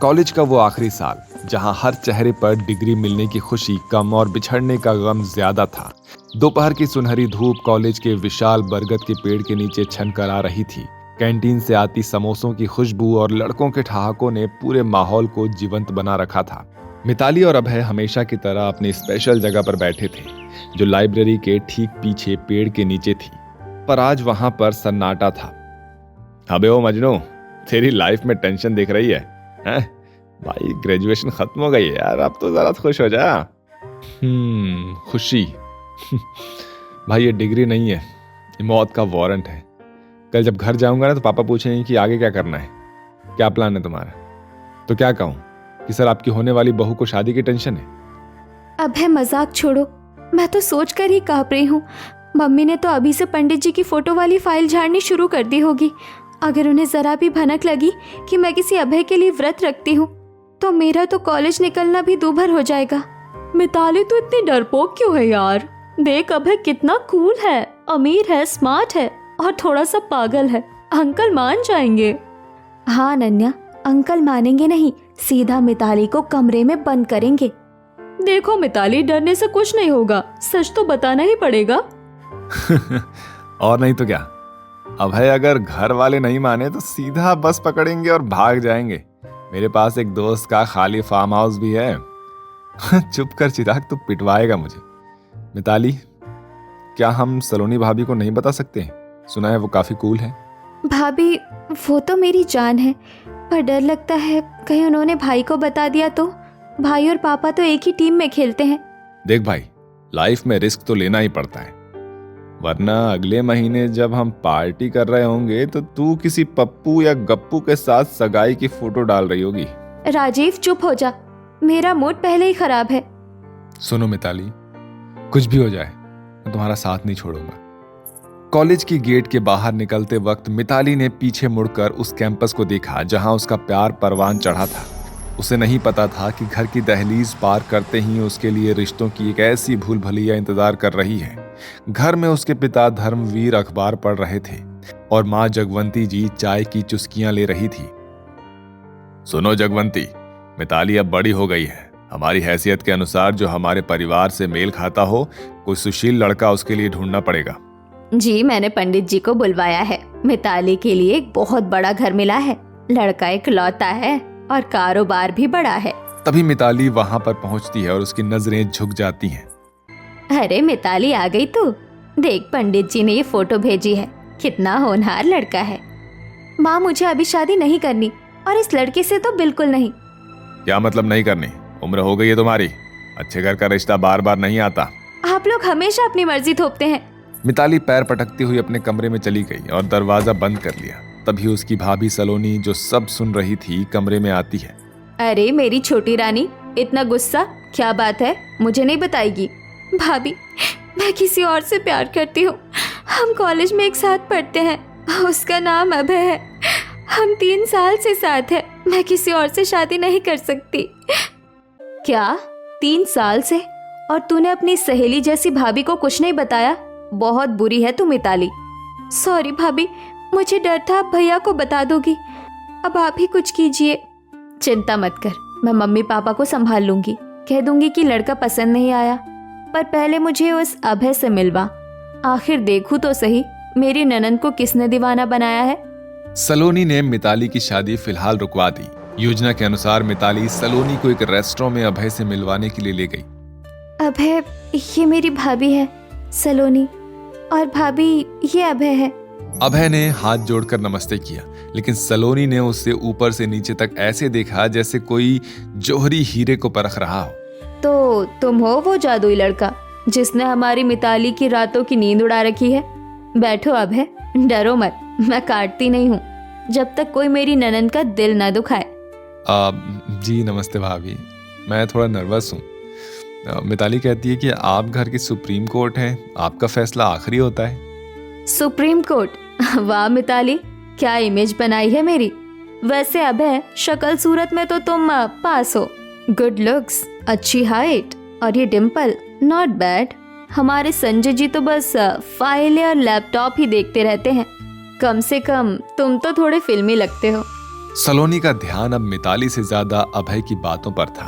College का वो आखिरी साल जहां हर चेहरे पर डिग्री मिलने की खुशी कम और बिछड़ने का गम ज्यादा था। दोपहर की सुनहरी धूप कॉलेज के विशाल बरगद के पेड़ के नीचे छन कर आ रही थी। कैंटीन से आती समोसों की खुशबू और लड़कों के ठहाकों ने पूरे माहौल को जीवंत बना रखा था। मिताली और अभय हमेशा की तरह अपनी स्पेशल जगह पर बैठे थे, जो लाइब्रेरी के ठीक पीछे पेड़ के नीचे थी। पर आज वहां पर सन्नाटा था। अबे ओ मजनू, तेरी लाइफ में टेंशन दिख रही है, हैं? भाई ग्रेजुएशन खत्म हो गई है यार, अब तो जरा खुश हो जा। खुशी भाई ये डिग्री नहीं है, ये मौत का वारंट है। कल जब घर जाऊंगा ना तो पापा पूछेंगे कि आगे क्या करना है, क्या प्लान है तुम्हारा। तो क्या कहूं कि सर आपकी होने वाली बहू को शादी की टेंशन है। अभय मजाक छोड़ो, मैं तो सोच कर ही कांप रही हूँ। मम्मी ने तो अभी से पंडित जी की फोटो वाली फाइल झाड़नी शुरू कर दी होगी। अगर उन्हें जरा भी भनक लगी कि मैं किसी अभय के लिए व्रत रखती हूँ तो मेरा तो कॉलेज निकलना भी दूभर हो जाएगा। मिताली तो इतनी डरपोक क्यों है यार? देख अभय कितना कूल है, अमीर है, स्मार्ट है और थोड़ा सा पागल है। अंकल मान जाएंगे। हाँ अनन्या, अंकल मानेंगे नहीं, सीधा मिताली को कमरे में बंद करेंगे। देखो मिताली, डरने से कुछ नहीं होगा, सच तो बताना ही पड़ेगा। और नहीं तो क्या, अभय अगर घर वाले नहीं माने तो सीधा बस पकड़ेंगे और भाग जाएंगे। मेरे पास एक दोस्त का खाली फार्म हाउस भी है। चुप कर चिराग, तू पिटवाएगा मुझे। मिताली, क्या हम सलोनी भाभी को नहीं बता सकते? सुना है वो काफी कूल है। भाभी वो तो मेरी जान है, पर डर लगता है कहीं उन्होंने भाई को बता दिया तो। भाई और पापा तो एक ही टीम में खेलते हैं। देख भाई, लाइफ में रिस्क तो लेना ही पड़ता है, वरना अगले महीने जब हम पार्टी कर रहे होंगे तो तू किसी पप्पू या गप्पू के साथ सगाई की फोटो डाल रही होगी। राजीव चुप हो जा, मेरा मूड पहले ही खराब है। सुनो मिताली, कुछ भी हो जाए मैं तुम्हारा साथ नहीं छोड़ूंगा। कॉलेज की गेट के बाहर निकलते वक्त मिताली ने पीछे मुड़कर उस कैंपस को देखा जहां उसका प्यार परवान चढ़ा था। उसे नहीं पता था कि घर की दहलीज पार करते ही उसके लिए रिश्तों की एक ऐसी भूल भुलैया इंतजार कर रही है। घर में उसके पिता धर्मवीर अखबार पढ़ रहे थे और माँ जगवंती जी चाय की चुस्कियां ले रही थी। सुनो जगवंती, मिताली अब बड़ी हो गई है। हमारी हैसियत के अनुसार जो हमारे परिवार से मेल खाता हो, कोई सुशील लड़का उसके लिए ढूंढना पड़ेगा। जी, मैंने पंडित जी को बुलवाया है। मिताली के लिए एक बहुत बड़ा घर मिला है, लड़का इकलौता है और कारोबार भी बड़ा है। तभी मिताली वहां पर पहुंचती है और उसकी नजरें झुक जाती हैं। अरे मिताली आ गई तू। देख पंडित जी ने ये फोटो भेजी है, कितना होनहार लड़का है। माँ मुझे अभी शादी नहीं करनी और इस लड़के से तो बिल्कुल नहीं। क्या मतलब नहीं करनी? उम्र हो गई है तुम्हारी, अच्छे घर का रिश्ता बार बार नहीं आता। आप लोग हमेशा अपनी मर्जी थोपते हैं। मिताली पैर पटकती हुई अपने कमरे में चली गई और दरवाजा बंद कर लिया। तभी उसकी भाभी सलोनी, जो सब सुन रही थी, कमरे में आती है। अरे मेरी छोटी रानी, इतना गुस्सा क्या बात है? मुझे नहीं बताएगी? भाभी, मैं किसी और से प्यार करती हूँ। हम कॉलेज में एक साथ पढ़ते हैं, उसका नाम अभय है। हम 3 साल से साथ हैं। मैं किसी और से शादी नहीं कर सकती। क्या 3 साल से? और तूने अपनी सहेली जैसी भाभी को कुछ नहीं बताया? बहुत बुरी है तू मिताली। सॉरी भाभी, मुझे डर था आप भैया को बता दोगी। अब आप ही कुछ कीजिए। चिंता मत कर, मैं मम्मी पापा को संभाल लूंगी। कह दूंगी कि लड़का पसंद नहीं आया, पर पहले मुझे उस अभय से मिलवा। आखिर देखूं तो सही मेरी ननंद को किसने दीवाना बनाया है। सलोनी ने मिताली की शादी फिलहाल रुकवा दी। योजना के अनुसार मिताली सलोनी को एक रेस्टोरेंट में अभय से मिलवाने के लिए ले गई। अभय, ये मेरी भाभी है सलोनी, और भाभी ये अभय है। अभय ने हाथ जोड़कर नमस्ते किया, लेकिन सलोनी ने उससे ऊपर से नीचे तक ऐसे देखा जैसे कोई जौहरी हीरे को परख रहा हो। तो तुम हो वो जादुई लड़का जिसने हमारी मिताली की रातों की नींद उड़ा रखी है। बैठो अभय, डरो मत, मैं काटती नहीं हूँ जब तक कोई मेरी ननंद का दिल ना दुखाए। जी नमस्ते भाभी, मैं थोड़ा नर्वस हूँ। मिताली कहती है कि आप घर की सुप्रीम कोर्ट हैं, आपका फैसला आखिरी होता है। Supreme court? वाह मिताली, क्या इमेज बनाई है मेरी। वैसे अभय, शक्ल सूरत में तो तुम पास हो। गुड लुक्स, अच्छी हाइट और ये डिम्पल, नॉट बैड। हमारे संजय जी तो बस फाइलें और लैपटॉप ही देखते रहते हैं। कम से कम तुम तो थोड़े फिल्मी लगते हो। सलोनी का ध्यान अब मिताली से ज्यादा अभय की बातों पर था।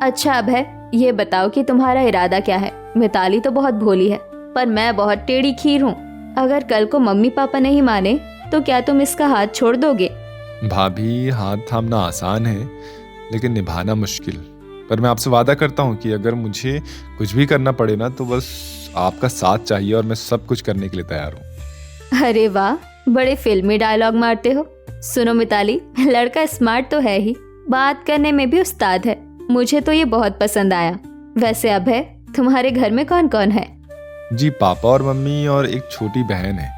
अच्छा अभय, ये बताओ कि तुम्हारा इरादा क्या है। मिताली तो बहुत भोली है, पर मैं बहुत टेढ़ी खीर हूँ। अगर कल को मम्मी पापा नहीं माने तो क्या तुम इसका हाथ छोड़ दोगे? भाभी, हाथ थामना आसान है लेकिन निभाना मुश्किल। पर मैं आपसे वादा करता हूँ कि अगर मुझे कुछ भी करना पड़े ना तो बस आपका साथ चाहिए और मैं सब कुछ करने के लिए तैयार हूँ। अरे वाह, बड़े फिल्मी डायलॉग मारते हो। सुनो मिताली, लड़का स्मार्ट तो है ही, बात करने में भी उस्ताद है। मुझे तो ये बहुत पसंद आया। वैसे अभय, तुम्हारे घर में कौन कौन है? जी, पापा और मम्मी और एक छोटी बहन है।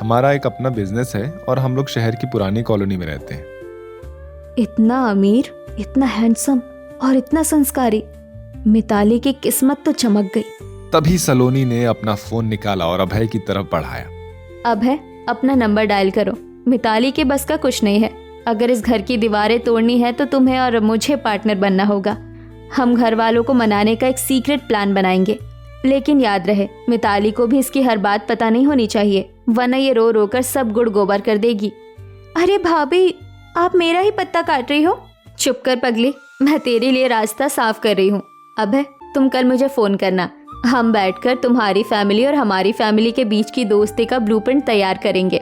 हमारा एक अपना बिजनेस है और हम लोग शहर की पुरानी कॉलोनी में रहते हैं। इतना अमीर, इतना हैंडसम और इतना संस्कारी। मिताली की किस्मत तो चमक गई। तभी सलोनी ने अपना फोन निकाला और अभय की तरफ बढ़ाया। अभय, अपना नंबर डायल करो। मिताली के बस का कुछ नहीं है। अगर इस घर की दीवारें तोड़नी है तो तुम्हें और मुझे पार्टनर बनना होगा। हम घर वालों को मनाने का एक सीक्रेट प्लान बनाएंगे, लेकिन याद रहे मिताली को भी इसकी हर बात पता नहीं होनी चाहिए, वरना ये रो रो कर सब गुड़ गोबर कर देगी। अरे भाभी, आप मेरा ही पत्ता काट रही हो। चुप कर पगली, मैं तेरे लिए रास्ता साफ कर रही हूँ। अभय, तुम कल मुझे फोन करना। हम बैठकर तुम्हारी फैमिली और हमारी फैमिली के बीच की दोस्ती का ब्लूप्रिंट तैयार करेंगे।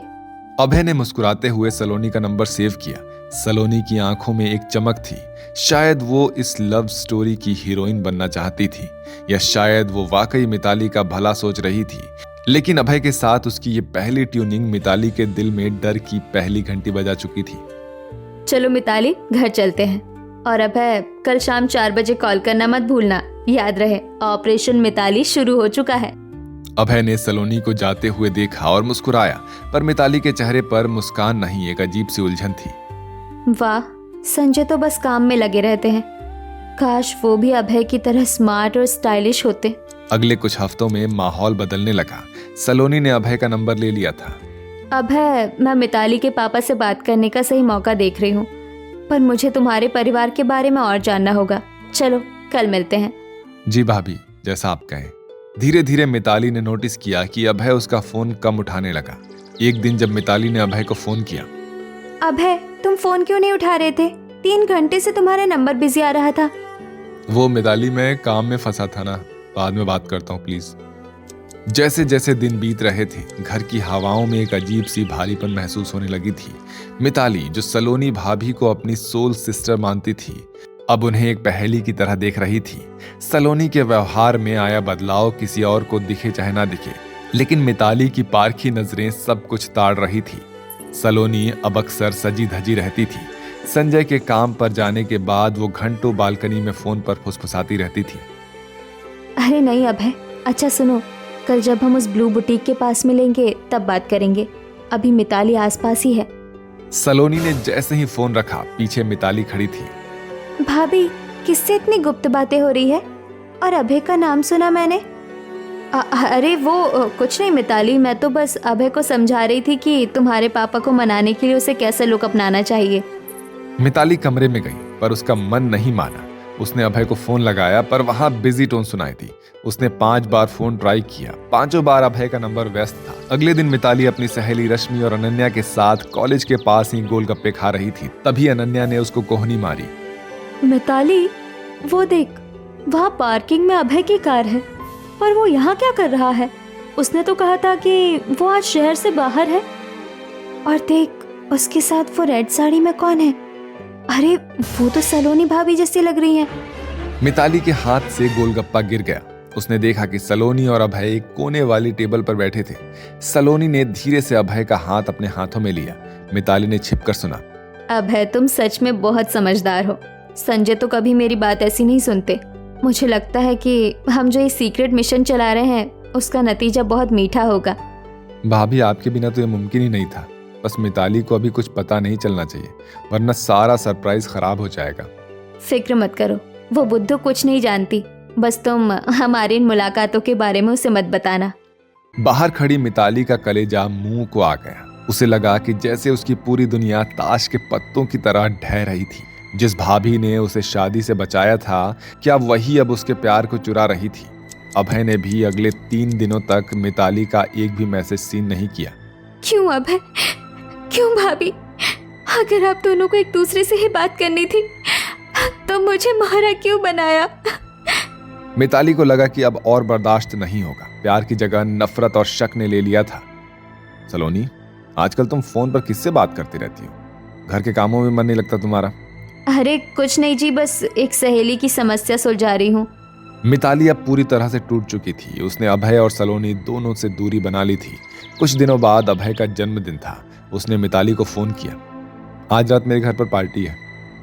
अभय ने मुस्कुराते हुए सलोनी का नंबर सेव किया। सलोनी की आंखों में एक चमक थी। शायद वो इस लव स्टोरी की हीरोइन बनना चाहती थी, या शायद वो वाकई मिताली का भला सोच रही थी। लेकिन अभय के साथ उसकी ये पहली ट्यूनिंग मिताली के दिल में डर की पहली घंटी बजा चुकी थी। चलो मिताली, घर चलते हैं। और अभय, कल शाम 4 बजे कॉल करना मत भूलना। याद रहे, ऑपरेशन मिताली शुरू हो चुका है। अभय ने सलोनी को जाते हुए देखा और मुस्कुराया, पर मिताली के चेहरे पर मुस्कान नहीं, एक अजीब सी उलझन थी। वाह, संजय तो बस काम में लगे रहते हैं। काश वो भी अभय की तरह स्मार्ट और स्टाइलिश होते। अगले कुछ हफ्तों में माहौल बदलने लगा। सलोनी ने अभय का नंबर ले लिया था। अभय, मैं मिताली के पापा से बात करने का सही मौका देख रही हूँ, पर मुझे तुम्हारे परिवार के बारे में और जानना होगा। चलो कल मिलते हैं। जी भाभी, जैसा आप कहें। धीरे धीरे मिताली ने नोटिस किया कि अभय उसका फोन कम उठाने लगा। एक दिन जब मिताली ने अभय को फोन किया। अभय, तुम फोन क्यों नहीं उठा रहे थे? 3 घंटे से तुम्हारा नंबर बिजी आ रहा था। वो मिताली, मैं काम में फंसा था ना, बाद में बात करता हूँ प्लीज। जैसे जैसे दिन बीत रहे थे, घर की हवाओं में एक अजीब सी भारीपन महसूस होने लगी थी। मिताली, जो सलोनी भाभी को अपनी सोल सिस्टर मानती थी, अब उन्हें एक पहेली की तरह देख रही थी। सलोनी के व्यवहार में आया बदलाव किसी और को दिखे चाहे ना दिखे, लेकिन मिताली की पारखी नजरें सब कुछ ताड़ रही थी। सलोनी अब अक्सर सजी धजी रहती थी। संजय के काम पर जाने के बाद वो घंटों बालकनी में फोन पर फुसफुसाती रहती थी। अरे नहीं अभय, अच्छा सुनो, कल जब हम उस ब्लू बुटीक के पास मिलेंगे तब बात करेंगे। अभी मिताली आसपास ही है। सलोनी ने जैसे ही फोन रखा, पीछे मिताली खड़ी थी। भाभी, किससे इतनी गुप्त बातें हो रही है? और अभय का नाम सुना मैंने। अरे वो कुछ नहीं मिताली, मैं तो बस अभय को समझा रही थी कि तुम्हारे पापा को मनाने के लिए उसे कैसे लुक अपनाना चाहिए। मिताली कमरे में गई, पर उसका मन नहीं माना। उसने अभय को फोन लगाया, पर वहां बिजी टोन सुनाई थी। उसने 5 बार फोन ट्राई किया, 5 बार अभय का नंबर व्यस्त था। अगले दिन मिताली अपनी सहेली रश्मि और अनन्या के साथ कॉलेज के पास ही गोलगप्पे खा रही थी। तभी अनन्या ने उसको कोहनी मारी। मिताली, वो देख, वहाँ पार्किंग में अभय की कार है, पर वो यहाँ क्या कर रहा है? उसने तो कहा था कि वो आज शहर से बाहर है। और देख, उसके साथ वो रेड साड़ी में कौन है? अरे वो तो सलोनी भाभी जैसी लग रही है। मिताली के हाथ से गोलगप्पा गिर गया। उसने देखा कि सलोनी और अभय एक कोने वाली टेबल पर बैठे थे। सलोनी ने धीरे से अभय का हाथ अपने हाथों में लिया। मिताली ने छिपकर सुना। अभय, तुम सच में बहुत समझदार हो। संजय तो कभी मेरी बात ऐसी नहीं सुनते। मुझे लगता है कि हम जो ये सीक्रेट मिशन चला रहे हैं उसका नतीजा बहुत मीठा होगा। भाभी, आपके बिना तो ये मुमकिन ही नहीं था। बस मिताली को अभी कुछ पता नहीं चलना चाहिए, वरना सारा सरप्राइज खराब हो जाएगा। फिक्र मत करो, वो बुद्धू कुछ नहीं जानती। बस तुम हमारी इन मुलाकातों के बारे में उसे मत बताना। बाहर खड़ी मिताली का कलेजा मुंह को आ गया। उसे लगा कि जैसे उसकी पूरी दुनिया ताश के पत्तों की तरह ढह रही थी। जिस भाभी ने उसे शादी से बचाया था, क्या वही अब उसके प्यार को चुरा रही थी? अभय ने भी अगले 3 दिनों तक मिताली का एक भी मैसेज सीन नहीं किया। क्यों अभय, क्यों भाभी? अगर आप दोनों को एक दूसरे से ही बात करनी थी तो मुझे मारा क्यों बनाया? मिताली को लगा कि अब और बर्दाश्त नहीं होगा। प्यार की जगह नफरत और शक ने ले लिया था। सलोनी, आजकल तुम फोन पर किससे बात करती रहती हो? घर के कामों में मन नहीं लगता तुम्हारा? अरे कुछ नहीं जी, बस एक सहेली की समस्या सुलझा रही हूँ। मिताली अब पूरी तरह से टूट चुकी थी। उसने अभय और सलोनी दोनों से दूरी बना ली थी। कुछ दिनों बाद अभय का जन्मदिन था। उसने मिताली को फोन किया, आज रात मेरे घर पर पार्टी है,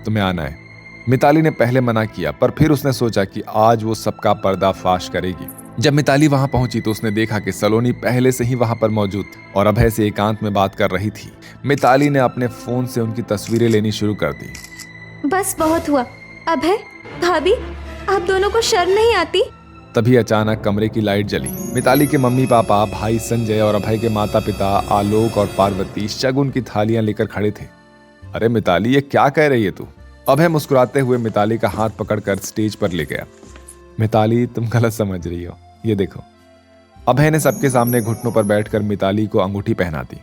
तुम्हें आना है। मिताली ने पहले मना किया, पर फिर उसने सोचा कि आज वो सबका पर्दाफाश करेगी। जब मिताली वहां पहुंची तो उसने देखा कि सलोनी पहले से ही वहां पर मौजूद और अभय से एकांत में बात कर रही थी। मिताली ने अपने फोन से उनकी तस्वीरें लेनी शुरू कर दी। बस बहुत हुआ। अभय, भाभी, आप दोनों को शर्म नहीं आती? तभी अचानक कमरे की लाइट जली। मिताली के मम्मी पापा, भाई संजय और अभय के माता पिता आलोक और पार्वती शगुन की थालियां लेकर खड़े थे। अरे मिताली, ये क्या कह रही है तू? अभय मुस्कुराते हुए मिताली का हाथ पकड़कर स्टेज पर ले गया। मिताली, तुम गलत समझ रही हो, ये देखो। अभय ने सबके सामने घुटनों पर बैठकर मिताली को अंगूठी पहना दी।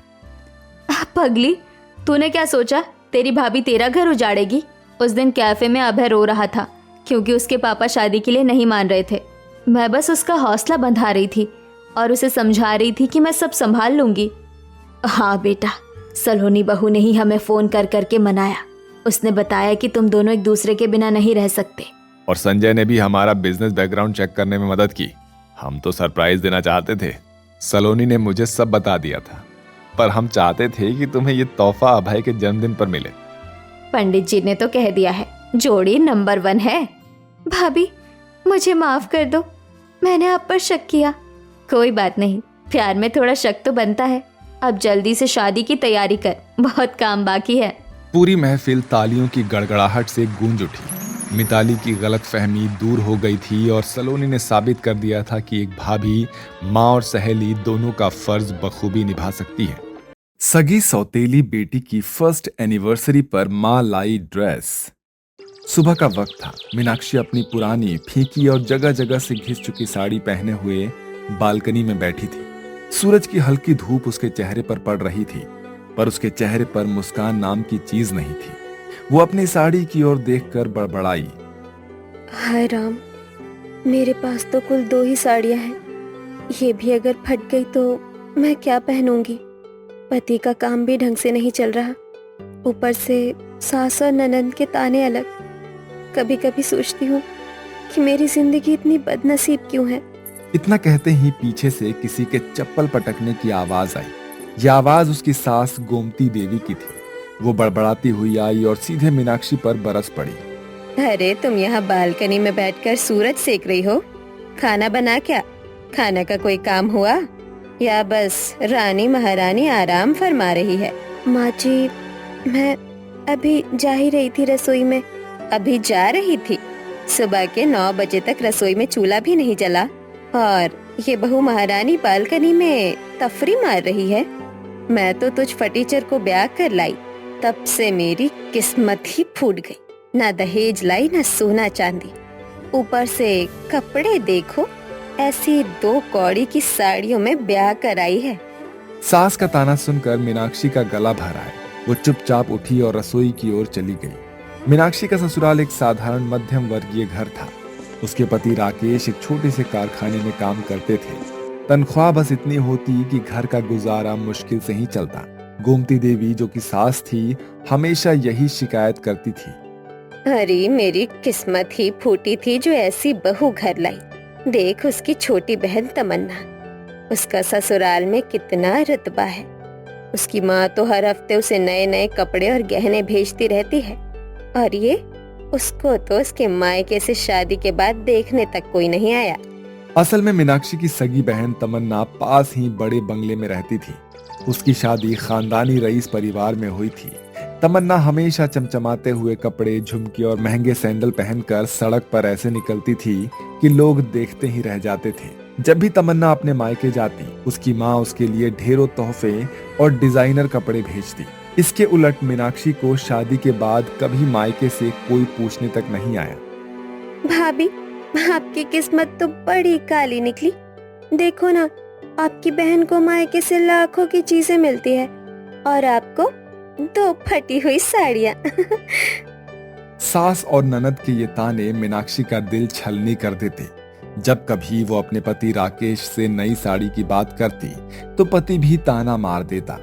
पगली, तूने क्या सोचा तेरी भाभी तेरा घर उजाड़ेगी? उस दिन कैफे में अभय रो रहा था क्योंकि उसके पापा शादी के लिए नहीं मान रहे थे। मैं बस उसका हौसला बंधा रही थी और उसे समझा रही थी कि मैं सब संभाल लूंगी। हाँ बेटा, सलोनी बहू ने ही हमें फोन कर करके मनाया। उसने बताया कि तुम दोनों एक दूसरे के बिना नहीं रह सकते। और संजय ने भी हमारा बिजनेस बैकग्राउंड चेक करने में मदद की। हम तो सरप्राइज देना चाहते थे। सलोनी ने मुझे सब बता दिया था, पर हम चाहते थे कि तुम्हें ये तोहफा अभय के जन्मदिन पर मिले। पंडित जी ने तो कह दिया है, जोड़ी नंबर 1 है। भाभी, मुझे माफ कर दो, मैंने आप पर शक किया। कोई बात नहीं, प्यार में थोड़ा शक तो बनता है। अब जल्दी से शादी की तैयारी कर, बहुत काम बाकी है। पूरी महफिल तालियों की गड़गड़ाहट से गूंज उठी। मिताली की गलतफहमी दूर हो गई थी और सलोनी ने साबित कर दिया था कि एक भाभी, माँ और सहेली दोनों का फर्ज बखूबी निभा सकती है। सगी सौतेली बेटी की फर्स्ट एनिवर्सरी पर माँ लाई ड्रेस। सुबह का वक्त था। मीनाक्षी अपनी पुरानी, फीकी और जगह जगह से घिस चुकी साड़ी पहने हुए बालकनी में बैठी थी। सूरज की हल्की धूप उसके चेहरे पर पड़ रही थी, पर उसके चेहरे पर मुस्कान नाम की चीज नहीं थी। वो अपनी साड़ी की ओर देखकर बड़बड़ाई, हाय राम, मेरे पास तो कुल 2 ही साड़ियां हैं। ये भी अगर फट गई तो मैं क्या पहनूंगी? पति का काम भी ढंग से नहीं चल रहा, ऊपर से सास और ननंद के ताने अलग। कभी कभी सोचती हूँ कि मेरी जिंदगी इतनी बदनसीब क्यों है। इतना कहते ही पीछे से किसी के चप्पल पटकने की आवाज आई। यह आवाज उसकी सास गोमती देवी की थी। वो बड़बड़ाती हुई आई और सीधे मीनाक्षी पर बरस पड़ी। अरे तुम यहाँ बालकनी में बैठकर सूरज सेक रही हो? खाना बना क्या? खाना का कोई काम हुआ या बस रानी महारानी आराम फरमा रही है? माँ जी, मैं अभी जा ही रही थी रसोई में। अभी जा रही थी? सुबह के 9 बजे तक रसोई में चूल्हा भी नहीं जला और ये बहू महारानी बालकनी में तफरी मार रही है। मैं तो तुझ फटीचर को ब्याह कर लाई, तब से मेरी किस्मत ही फूट गई। ना दहेज लाई, ना सोना चांदी, ऊपर से कपड़े देखो, ऐसी 2 कौड़ी की साड़ियों में ब्याह कराई है। सास का ताना सुनकर मीनाक्षी का गला भर आया। वो चुपचाप उठी और रसोई की ओर चली गई। मीनाक्षी का ससुराल एक साधारण मध्यम वर्गीय घर था। उसके पति राकेश एक छोटे से कारखाने में काम करते थे। तनख्वाह बस इतनी होती कि घर का गुजारा मुश्किल से ही चलता। गोमती देवी, जो कि सास थी, हमेशा यही शिकायत करती थी, अरे मेरी किस्मत ही फूटी थी जो ऐसी बहू घर लाई। देख उसकी छोटी बहन तमन्ना, उसका ससुराल में कितना रुतबा है। उसकी माँ तो हर हफ्ते उसे नए नए कपड़े और गहने भेजती रहती है, और ये उसको तो उसके मायके से शादी के बाद देखने तक कोई नहीं आया। असल में मीनाक्षी की सगी बहन तमन्ना पास ही बड़े बंगले में रहती थी। उसकी शादी खानदानी रईस परिवार में हुई थी। तमन्ना हमेशा चमचमाते हुए कपड़े, झुमके और महंगे सैंडल पहनकर सड़क पर ऐसे निकलती थी कि लोग देखते ही रह जाते थे। जब भी तमन्ना अपने मायके जाती, उसकी माँ उसके लिए ढेरों तोहफे और डिजाइनर कपड़े भेजती। इसके उलट मीनाक्षी को शादी के बाद कभी मायके से कोई पूछने तक नहीं आया। भाभी, आपकी किस्मत तो बड़ी काली निकली। देखो ना, आपकी बहन को मायके से लाखों की चीजें मिलती है और आपको दो फटी हुई साड़ियाँ। सास और ननद के ये ताने मीनाक्षी का दिल छलनी कर देते। जब कभी वो अपने पति राकेश से नई साड़ी की बात करती तो पति भी ताना मार देता।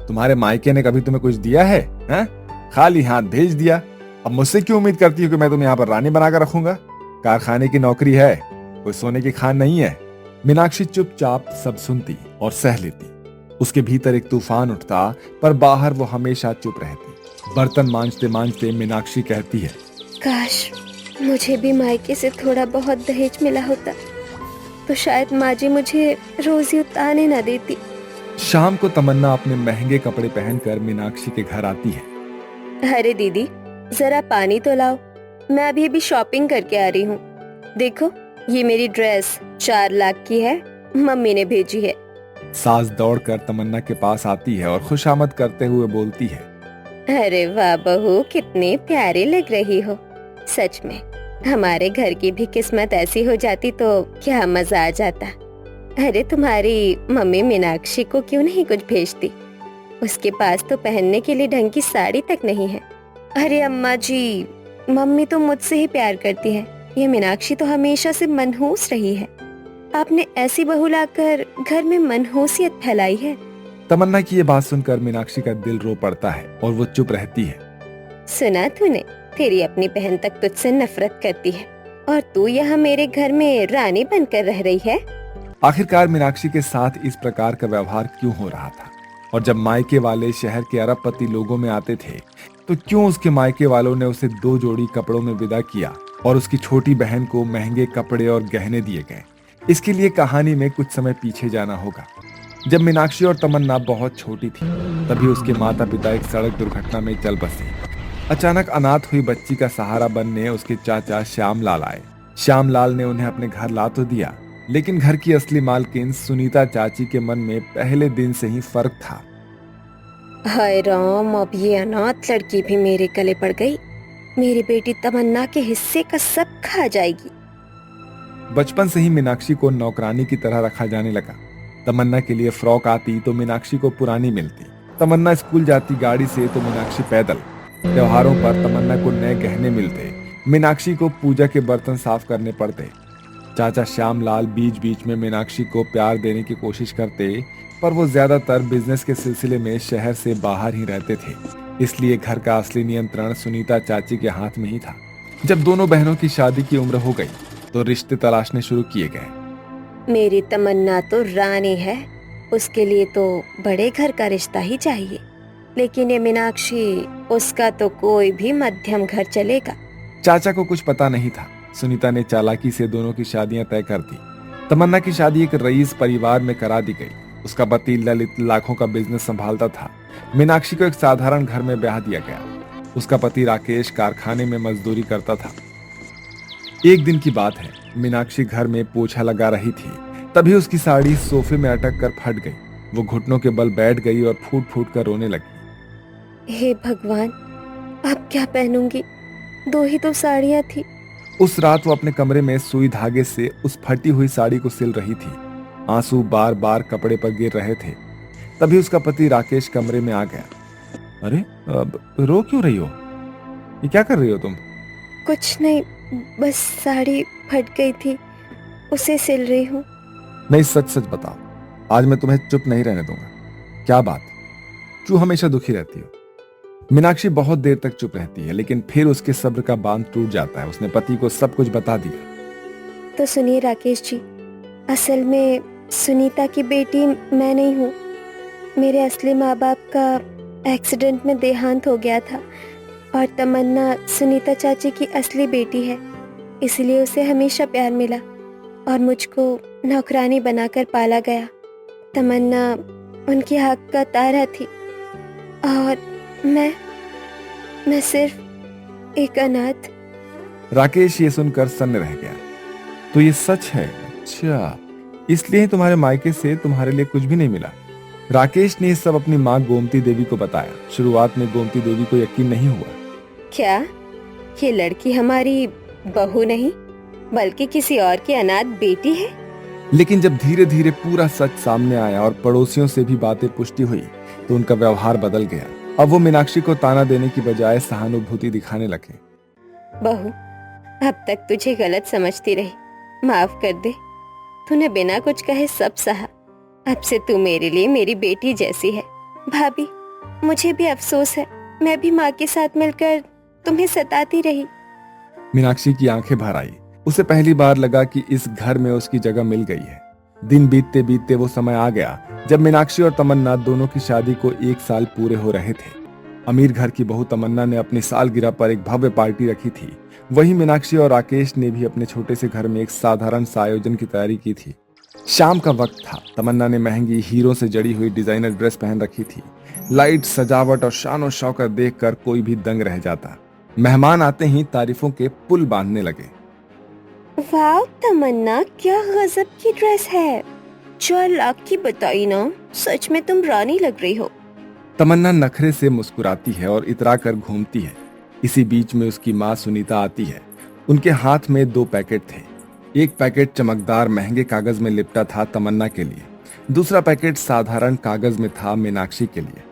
तुम्हारे मायके ने कभी तुम्हें कुछ दिया है, हैं? खाली हाथ भेज दिया। अब मुझसे क्यों उम्मीद करती हो कि मैं तुम्हें यहाँ पर रानी बनाकर रखूंगा? कारखाने की नौकरी है, कोई सोने की खान नहीं है। मीनाक्षी चुपचाप सब सुनती और सह लेती। उसके भीतर एक तूफान उठता, पर बाहर वो हमेशा चुप रहती। बर्तन मांजते मांजते मीनाक्षी कहती है, काश मुझे भी मायके से थोड़ा बहुत दहेज मिला होता तो शायद माँ जी मुझे रोजी उतारने न देती। शाम को तमन्ना अपने महंगे कपड़े पहनकर मीनाक्षी के घर आती है। अरे दीदी, जरा पानी तो लाओ, मैं अभी अभी शॉपिंग करके आ रही हूँ। देखो, ये मेरी ड्रेस 4 लाख की है, मम्मी ने भेजी है। सास दौड़कर तमन्ना के पास आती है और खुशामद करते हुए बोलती है, अरे वाह बहू, कितनी प्यारी लग रही हो। सच में हमारे घर की भी किस्मत ऐसी हो जाती तो क्या मजा आ जाता। अरे तुम्हारी मम्मी मीनाक्षी को क्यों नहीं कुछ भेजती? उसके पास तो पहनने के लिए ढंग की साड़ी तक नहीं है। अरे अम्मा जी, मम्मी तो मुझसे ही प्यार करती है, ये मीनाक्षी तो हमेशा से मनहूस रही है। आपने ऐसी बहू लाकर घर में मनहूसियत फैलाई है। तमन्ना की ये बात सुनकर मीनाक्षी का दिल रो पड़ता है और वो चुप रहती है। सुना तूने, तेरी अपनी बहन तक तुझसे नफरत करती है और तू यहाँ मेरे घर में रानी बनकर रह रही है। आखिरकार मीनाक्षी के साथ इस प्रकार का व्यवहार क्यों हो रहा था? और जब मायके वाले शहर के अरबपति लोगों में आते थे तो क्यों उसके मायके वालों ने उसे 2 जोड़ी कपड़ों में विदा किया और उसकी छोटी बहन को महंगे कपड़े और गहने दिए गए? इसके लिए कहानी में कुछ समय पीछे जाना होगा। जब मीनाक्षी और तमन्ना बहुत छोटी थी, तभी उसके माता पिता एक सड़क दुर्घटना में चल बसे। अचानक अनाथ हुई बच्ची का सहारा बनने उसके चाचा श्यामलाल आए। श्यामलाल ने उन्हें अपने घर ला तो दिया, लेकिन घर की असली मालकिन सुनीता चाची के मन में पहले दिन से ही फर्क था। हाय राम, अब ये अनाथ लड़की भी मेरे गले पड़ गई। मेरी बेटी तमन्ना के हिस्से का सब खा जाएगी। बचपन से ही मीनाक्षी को नौकरानी की तरह रखा जाने लगा। तमन्ना के लिए फ्रॉक आती तो मीनाक्षी को पुरानी मिलती। तमन्ना स्कूल जाती गाड़ी से तो मीनाक्षी पैदल। त्योहारों पर तमन्ना को नए गहने मिलते, मीनाक्षी को पूजा के बर्तन साफ करने पड़ते। चाचा श्यामलाल बीच बीच में मीनाक्षी को प्यार देने की कोशिश करते, पर वो ज्यादातर बिजनेस के सिलसिले में शहर से बाहर ही रहते थे, इसलिए घर का असली नियंत्रण सुनीता चाची के हाथ में ही था। जब दोनों बहनों की शादी की उम्र हो गई तो रिश्ते तलाशने शुरू किए गए। मेरी तमन्ना तो रानी है, उसके लिए तो बड़े घर का रिश्ता ही चाहिए। लेकिन ये मीनाक्षी, उसका तो कोई भी मध्यम घर चलेगा। चाचा को कुछ पता नहीं था। सुनीता ने चालाकी से दोनों की शादियां तय कर दी। तमन्ना की शादी एक रईस परिवार में करा दी गई। उसका पति ललित लाखों का बिजनेस संभालता था। मीनाक्षी को एक साधारण घर में ब्याह दिया गया। उसका पति राकेश कारखाने में मजदूरी करता था। एक दिन की बात है, मीनाक्षी घर में पोछा लगा रही थी, तभी उसकी साड़ी सोफे में अटक कर फट गई। वो घुटनों के बल बैठ गई और फूट फूट कर रोने लगी। हे भगवान, अब क्या पहनूंगी? 2 ही तो साड़ियाँ थी। उस रात वो अपने कमरे में सुई धागे से उस फटी हुई साड़ी को सिल रही थी। आंसू बार बार कपड़े पर गिर रहे थे। तभी उसका पति राकेश कमरे में आ गया। अरे, अब रो क्यों रही हो? ये क्या कर रही हो तुम? कुछ नहीं, बस साड़ी फट गई थी, उसे सिल रही हूँ। नहीं, सच सच बताओ, आज मैं तुम्हें चुप नहीं रहने दूंगा। क्या बात, क्यों हमेशा दुखी रहती हो? मीनाक्षी बहुत देर तक चुप रहती है, लेकिन फिर उसके सब्र का बांध टूट जाता है। उसने पति को सब कुछ बता दिया। तो सुनिए राकेश जी, असल में सुनीता की बेटी मैं नहीं हूँ। मेरे असली माँ बाप का एक्सीडेंट में देहांत हो गया था और तमन्ना सुनीता चाची की असली बेटी है, इसलिए उसे हमेशा प्यार मिला और मुझको नौकरानी बनाकर पाला गया। तमन्ना उनकी हक का तारा थी और मैं सिर्फ एक अनाथ। राकेश ये सुनकर सन्न रह गया। तो ये सच है? अच्छा, इसलिए तुम्हारे मायके से तुम्हारे लिए कुछ भी नहीं मिला? राकेश ने ये सब अपनी माँ गोमती देवी को बताया। शुरुआत में गोमती देवी को यकीन नहीं हुआ। क्या ये लड़की हमारी बहू नहीं बल्कि किसी और की अनाथ बेटी है? लेकिन जब धीरे धीरे पूरा सच सामने आया और पड़ोसियों से भी बातें पुष्टि हुई तो उनका व्यवहार बदल गया। अब वो मीनाक्षी को ताना देने की बजाय सहानुभूति दिखाने लगे। बहू, अब तक तुझे गलत समझती रही, माफ कर दे। तूने बिना कुछ कहे सब सहा। अब से तू मेरे लिए मेरी बेटी जैसी है। भाभी, मुझे भी अफसोस है, मैं भी माँ के साथ मिलकर तुम्हें सताती रही। मीनाक्षी की आंखें भर आई। उसे पहली बार लगा कि इस घर में उसकी जगह मिल गई है। दिन बीतते बीतते वो समय आ गया जब मीनाक्षी और तमन्ना दोनों की शादी को 1 साल पूरे हो रहे थे। अमीर घर की बहू तमन्ना ने अपनी सालगिरह पर एक भव्य पार्टी रखी थी। वहीं मीनाक्षी और राकेश ने भी अपने छोटे से घर में एक साधारण सा आयोजन की तैयारी की थी। शाम का वक्त था। तमन्ना ने महंगी हीरों से जड़ी हुई डिजाइनर ड्रेस पहन रखी थी। लाइट, सजावट और शान शौकत देखकर कोई भी दंग रह जाता। मेहमान आते ही तारीफों के पुल बांधने लगे। वाह तमन्ना, क्या गजब की ड्रेस है। 4 लाख की बताई ना, सच में तुम रानी लग रही हो। तमन्ना नखरे से मुस्कुराती है और इतरा कर घूमती है। इसी बीच में उसकी माँ सुनीता आती है। उनके हाथ में 2 पैकेट थे। एक पैकेट चमकदार महंगे कागज में लिपटा था तमन्ना के लिए, दूसरा पैकेट साधारण कागज में था मीनाक्षी के लिए।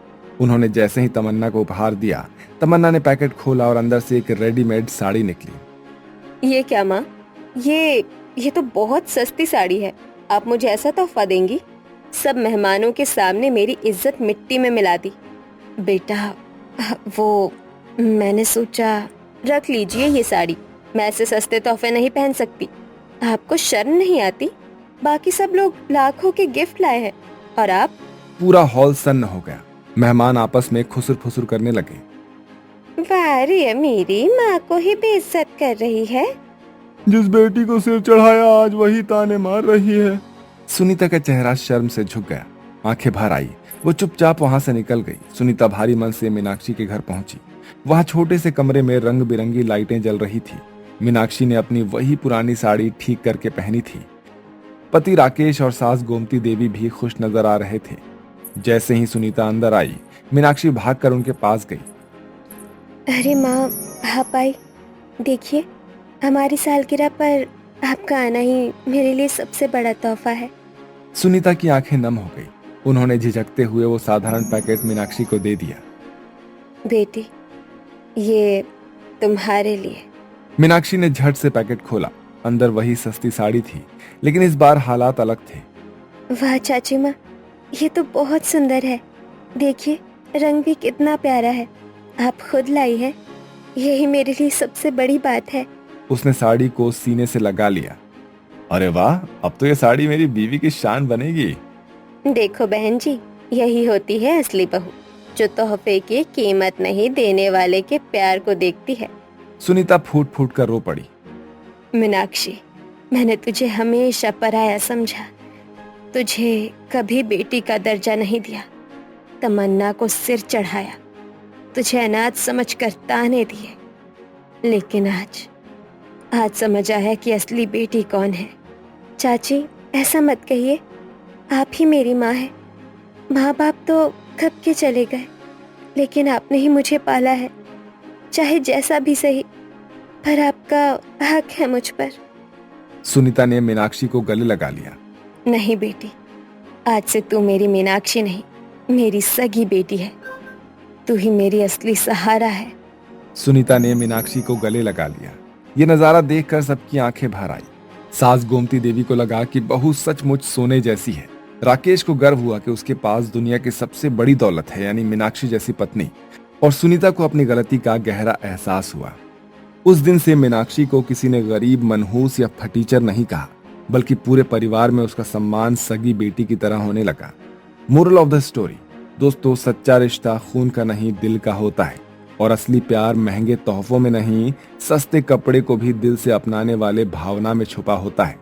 उन्होंने जैसे ही तमन्ना को उपहार दिया, तमन्ना ने पैकेट खोला और अंदर से एक रेडीमेड साड़ी निकली। ये क्या माँ? ये तो बहुत सस्ती साड़ी है। आप मुझे ऐसा तोहफा देंगी? सब मेहमानों के सामने मेरी इज्जत मिट्टी में मिला दी। बेटा, वो मैंने सोचा, रख लीजिए ये साड़ी। मैं ऐसे सस्ते तोहफे नहीं पहन सकती। आपको शर्म नहीं आती? बाकी सब लोग लाखों के गिफ्ट लाए हैं और आप? पूरा हॉल सन्न हो गया। मेहमान आपस में खुसुर फुसुर करने लगे। वाह रे, मेरी माँ को ही बेइज्जत कर रही है। जिस बेटी को सिर चढ़ाया आज वही ताने मार रही है। सुनीता का चेहरा शर्म से झुक गया, आंखें भर आई। वो चुपचाप वहां से निकल गई। सुनीता भारी मन से मीनाक्षी के घर पहुंची। वहां छोटे से कमरे में रंग बिरंगी लाइटें जल रही थी। मीनाक्षी ने अपनी वही पुरानी साड़ी ठीक करके पहनी थी। पति राकेश और सास गोमती देवी भी खुश नजर आ रहे थे। जैसे ही सुनीता अंदर आई, मीनाक्षी भागकर उनके पास गई। अरे माँ, आप आई। देखिए, हमारी सालगिरह पर आपका आना ही मेरे लिए सबसे बड़ा तोहफा है। सुनीता की आंखें नम हो गई। उन्होंने झिझकते हुए वो साधारण पैकेट मीनाक्षी को दे दिया। बेटी, ये तुम्हारे लिए। मीनाक्षी ने झट से पैकेट खोला। अंदर वही सस्ती साड़ी थी, लेकिन इस बार हालात अलग थे। वाह चाची माँ, ये तो बहुत सुंदर है। देखिए, रंग भी कितना प्यारा है। आप खुद लाई है। यही मेरे लिए सबसे बड़ी बात है। उसने साड़ी को सीने से लगा लिया। अरे वाह, अब तो ये साड़ी मेरी बीवी की शान बनेगी। देखो बहन जी, यही होती है असली बहू, जो तोहफे की कीमत नहीं देने वाले के प्यार को देखती है। सुनीता फूट फूट कर रो पड़ी। मीनाक्षी, मैंने तुझे हमेशा पराया समझा। तुझे कभी बेटी का दर्जा नहीं दिया। तमन्ना को सिर चढ़ाया। तुझे अनाथ समझकर ताने दिए। लेकिन आज समझ आया कि असली बेटी कौन है। चाची, ऐसा मत कहिए। आप ही मेरी माँ है। माँ बाप तो कब के चले गए, लेकिन आपने ही मुझे पाला है। चाहे जैसा भी सही, पर आपका हक है मुझ पर। सुनीता ने मीनाक्षी को गले लगा लिया। नहीं बेटी, आज से तू मेरी मीनाक्षी नहीं, मेरी सगी बेटी है। तू ही मेरी असली सहारा है। सुनीता ने मीनाक्षी को गले लगा लिया। ये नजारा देखकर सबकी आंखें भर आई। सास गोमती देवी को लगा कि बहू सचमुच सोने जैसी है। राकेश को गर्व हुआ कि उसके पास दुनिया की सबसे बड़ी दौलत है, यानी मीनाक्षी जैसी पत्नी। और सुनीता को अपनी गलती का गहरा एहसास हुआ। उस दिन से मीनाक्षी को किसी ने गरीब, मनहूस या फटीचर नहीं कहा, बल्कि पूरे परिवार में उसका सम्मान सगी बेटी की तरह होने लगा। मोरल ऑफ द स्टोरी, दोस्तों, सच्चा रिश्ता खून का नहीं, दिल का होता है। और असली प्यार महंगे तोहफों में नहीं, सस्ते कपड़े को भी दिल से अपनाने वाले भावना में छुपा होता है।